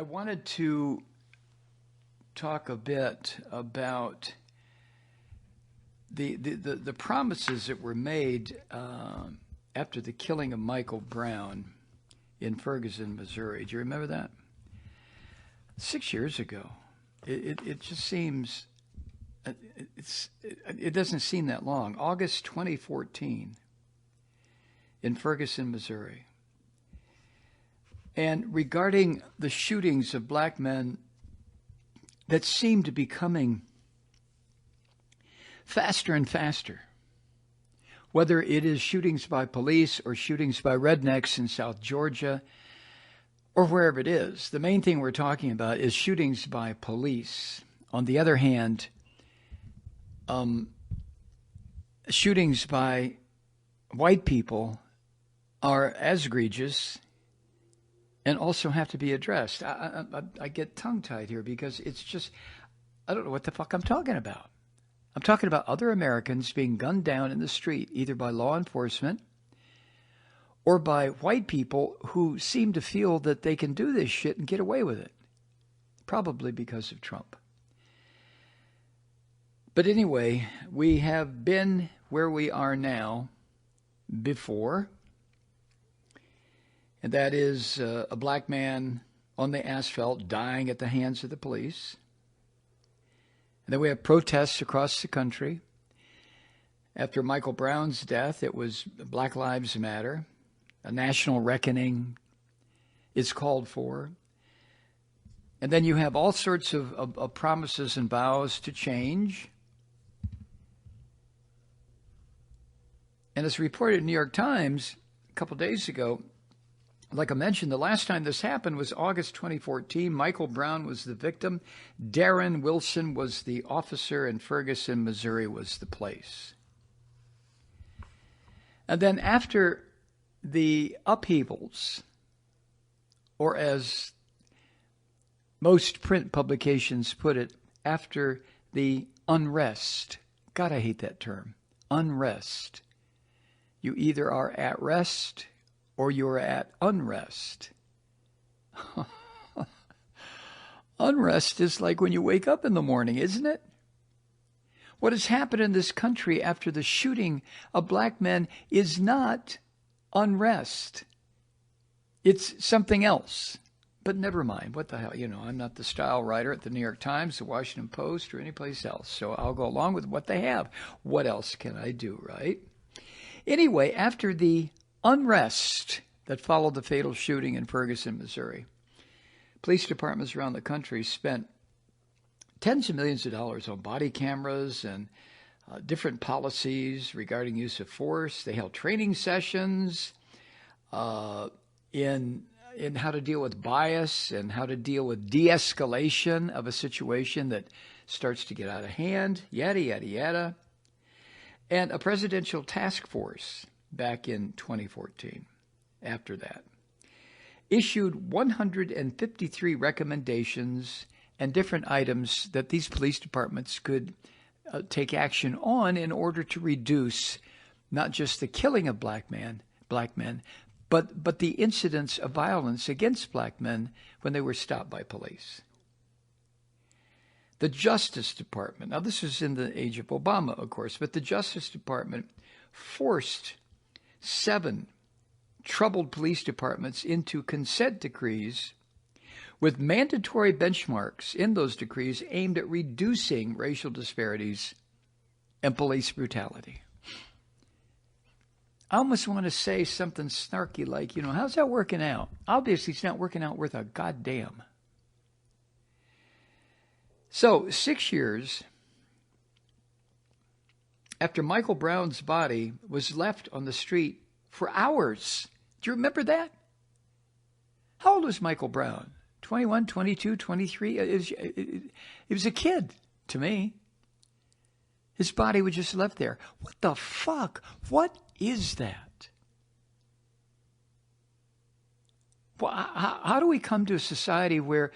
I wanted to talk a bit about the promises that were made after the killing of Michael Brown in Ferguson, Missouri. Do you remember that? 6 years ago. It just seems it doesn't seem that long. August 2014 in Ferguson, Missouri. And regarding the shootings of black men that seem to be coming faster and faster, whether it is shootings by police or shootings by rednecks in South Georgia or wherever it is, the main thing we're talking about is shootings by police. On the other hand, shootings by white people are as egregious and also have to be addressed. I get tongue-tied here because it's just, I don't know what the fuck I'm talking about. I'm talking about other Americans being gunned down in the street, either by law enforcement or by white people who seem to feel that they can do this shit and get away with it, probably because of Trump. But anyway, we have been where we are now before. And that is a black man on the asphalt dying at the hands of the police. And then we have protests across the country. After Michael Brown's death, it was Black Lives Matter. A national reckoning is called for. And then you have all sorts of promises and vows to change. And as reported in the New York Times a couple days ago, like I mentioned, the last time this happened was August 2014. Michael Brown was the victim. Darren Wilson was the officer, and Ferguson, Missouri was the place. And then after the upheavals, or as most print publications put it, after the unrest, God, I hate that term, unrest. You either are at rest or you're at unrest. Unrest is like when you wake up in the morning, isn't it? What has happened in this country after the shooting of black men is not unrest. It's something else. But never mind. What the hell? You know, I'm not the style writer at the New York Times, the Washington Post, or any place else. So I'll go along with what they have. What else can I do, right? Anyway, after the unrest that followed the fatal shooting in Ferguson, Missouri, police departments around the country spent tens of millions of dollars on body cameras and different policies regarding use of force. They held training sessions in how to deal with bias and how to deal with de-escalation of a situation that starts to get out of hand, yada, yada, yada. And a presidential task force back in 2014, after that, issued 153 recommendations and different items that these police departments could take action on in order to reduce not just the killing of black men, but the incidents of violence against black men when they were stopped by police. The Justice Department, now this is in the age of Obama, of course, but the Justice Department forced 7 troubled police departments into consent decrees with mandatory benchmarks in those decrees aimed at reducing racial disparities and police brutality. I almost want to say something snarky like, you know, how's that working out? Obviously, it's not working out worth a goddamn. So, 6 years after Michael Brown's body was left on the street for hours. Do you remember that? How old was Michael Brown? 21, 22, 23? It was a kid to me. His body was just left there. What the fuck? What is that? Well, how do we come to a society where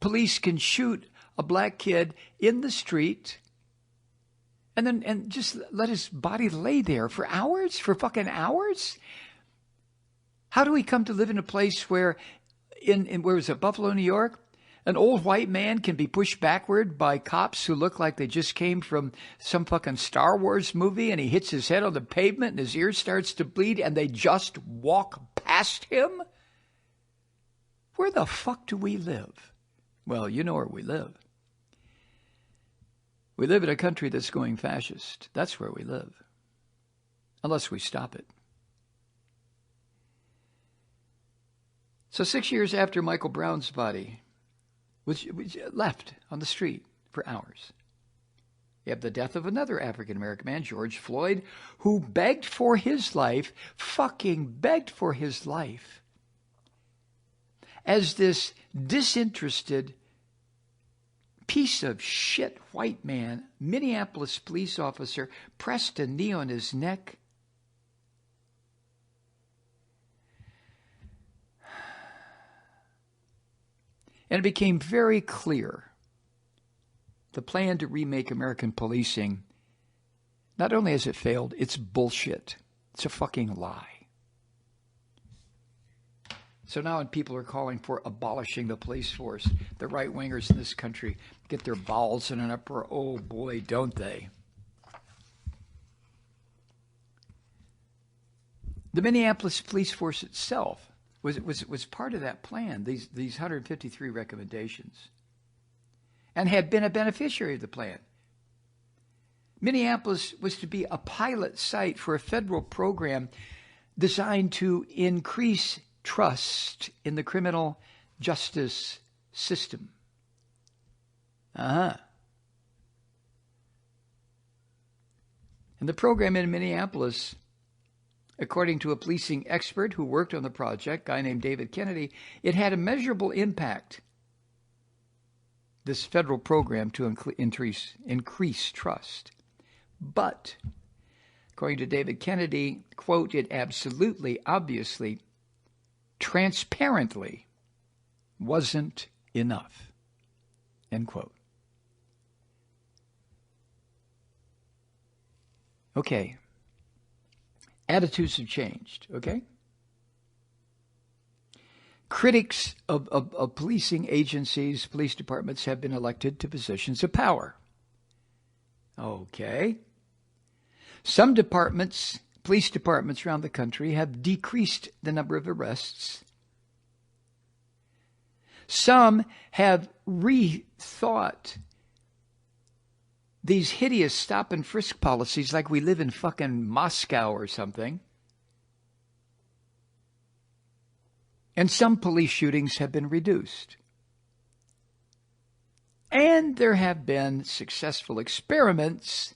police can shoot a black kid in the street and just let his body lay there for hours, for fucking hours? How do we come to live in a place where in where was it, Buffalo, New York? An old white man can be pushed backward by cops who look like they just came from some fucking Star Wars movie, and he hits his head on the pavement and his ear starts to bleed, and they just walk past him? Where the fuck do we live? Well, you know where we live. We live in a country that's going fascist. That's where we live. Unless we stop it. So 6 years after Michael Brown's body was left on the street for hours, you have the death of another African-American man, George Floyd, who begged for his life, fucking begged for his life, as this disinterested piece of shit white man, Minneapolis police officer, pressed a knee on his neck. And it became very clear the plan to remake American policing, not only has it failed, it's bullshit. It's a fucking lie. So now when people are calling for abolishing the police force, the right-wingers in this country get their bowels in an uproar. Oh boy, don't they. The Minneapolis police force itself was part of that plan, these 153 recommendations, and had been a beneficiary of the plan. Minneapolis was to be a pilot site for a federal program designed to increase trust in the criminal justice system. And the program in Minneapolis, according to a policing expert who worked on the project, a guy named David Kennedy, it had a measurable impact, this federal program, to increase trust. But, according to David Kennedy, quote, it absolutely, obviously, transparently wasn't enough, end quote. Okay. Attitudes have changed, okay? Critics of policing agencies, police departments have been elected to positions of power. Okay. Some departments, police departments around the country, have decreased the number of arrests. Some have rethought these hideous stop and frisk policies like we live in fucking Moscow or something. And some police shootings have been reduced. And there have been successful experiments,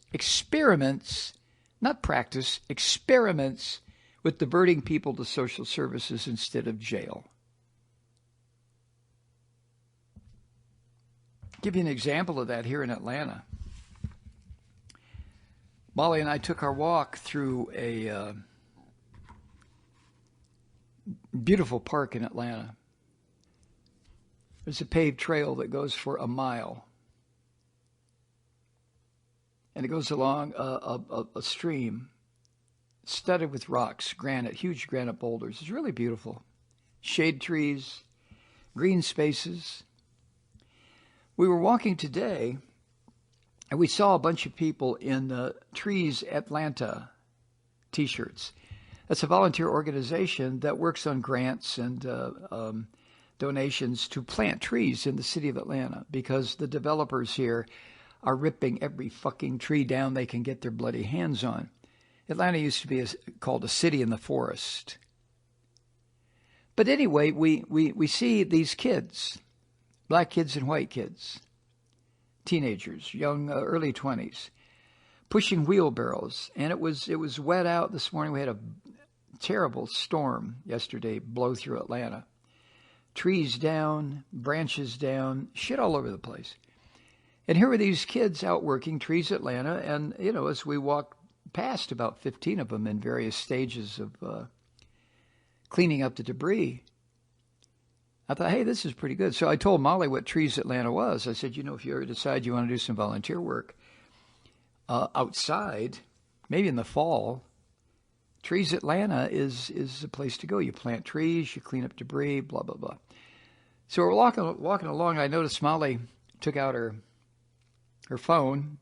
not practice, experiments with diverting people to social services instead of jail. I'll give you an example of that here in Atlanta. Molly and I took our walk through a beautiful park in Atlanta. There's a paved trail that goes for a mile. And it goes along a stream studded with rocks, granite, huge granite boulders. It's really beautiful. Shade trees, green spaces. We were walking today, and we saw a bunch of people in Trees Atlanta t-shirts. That's a volunteer organization that works on grants and donations to plant trees in the city of Atlanta because the developers here are ripping every fucking tree down they can get their bloody hands on. Atlanta used to be called a city in the forest. But anyway, we see these kids, black kids and white kids, teenagers, young, early 20s, pushing wheelbarrows. And it was wet out this morning. We had a terrible storm yesterday blow through Atlanta. Trees down, branches down, shit all over the place. And here were these kids out working Trees Atlanta. And, you know, as we walked past, about 15 of them in various stages of cleaning up the debris, I thought, hey, this is pretty good. So I told Molly what Trees Atlanta was. I said, you know, if you ever decide you want to do some volunteer work outside, maybe in the fall, Trees Atlanta is a place to go. You plant trees, you clean up debris, blah, blah, blah. So we're walking along. I noticed Molly took out her phone.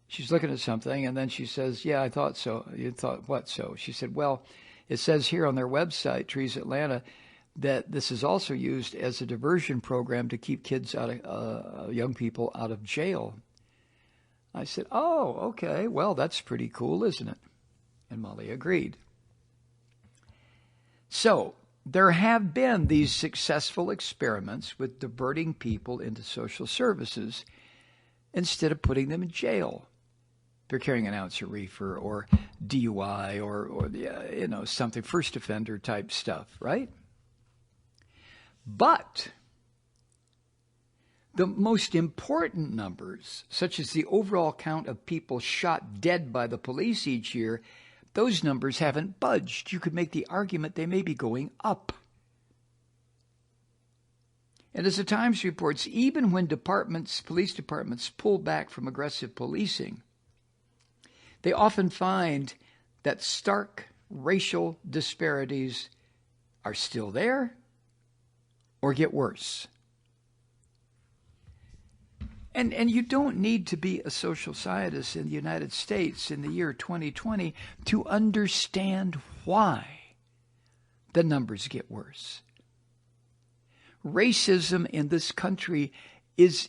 She's looking at something, and then she says, "Yeah, I thought so." You thought what so? She said, "Well, it says here on their website, Trees Atlanta, that this is also used as a diversion program to keep kids out of young people out of jail." I said, "Oh, okay. Well, that's pretty cool, isn't it?" And Molly agreed. So there have been these successful experiments with diverting people into social services instead of putting them in jail. They're carrying an ounce of reefer or DUI or something, first offender type stuff, right? But the most important numbers, such as the overall count of people shot dead by the police each year, those numbers haven't budged. You could make the argument they may be going up. And as the Times reports, even when police departments pull back from aggressive policing, they often find that stark racial disparities are still there or get worse. And you don't need to be a social scientist in the United States in the year 2020 to understand why the numbers get worse. Racism in this country is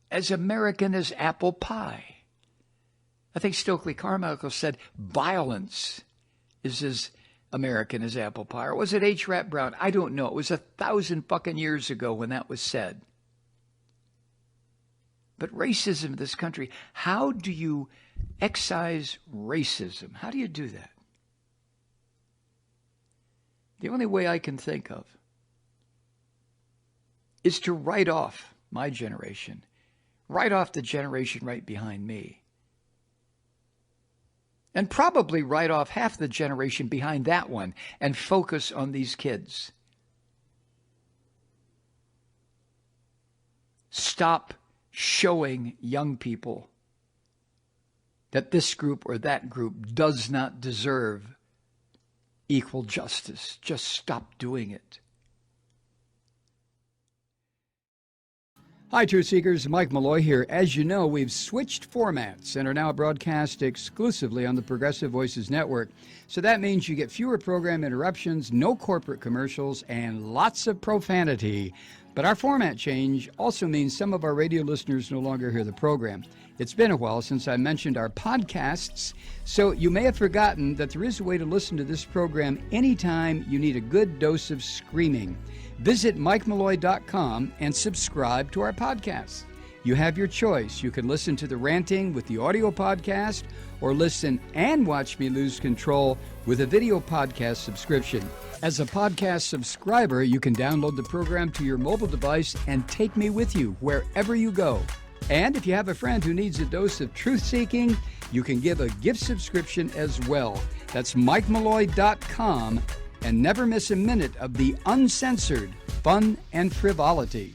as American as apple pie. I think Stokely Carmichael said violence is as American as apple pie. Or was it H. Rat Brown? I don't know. It was 1,000 fucking years ago when that was said. But racism in this country, how do you excise racism? How do you do that? The only way I can think of is to write off my generation, write off the generation right behind me, and probably write off half the generation behind that one and focus on these kids. Stop showing young people that this group or that group does not deserve equal justice. Just stop doing it. Hi, Truth Seekers. Mike Malloy here. As you know, we've switched formats and are now broadcast exclusively on the Progressive Voices Network. So that means you get fewer program interruptions, no corporate commercials, and lots of profanity. But our format change also means some of our radio listeners no longer hear the program. It's been a while since I mentioned our podcasts, so you may have forgotten that there is a way to listen to this program anytime you need a good dose of screaming. Visit MikeMalloy.com and subscribe to our podcasts. You have your choice. You can listen to the ranting with the audio podcast or listen and watch me lose control with a video podcast subscription. As a podcast subscriber, you can download the program to your mobile device and take me with you wherever you go. And if you have a friend who needs a dose of truth-seeking, you can give a gift subscription as well. That's MikeMalloy.com, and never miss a minute of the uncensored fun and frivolity.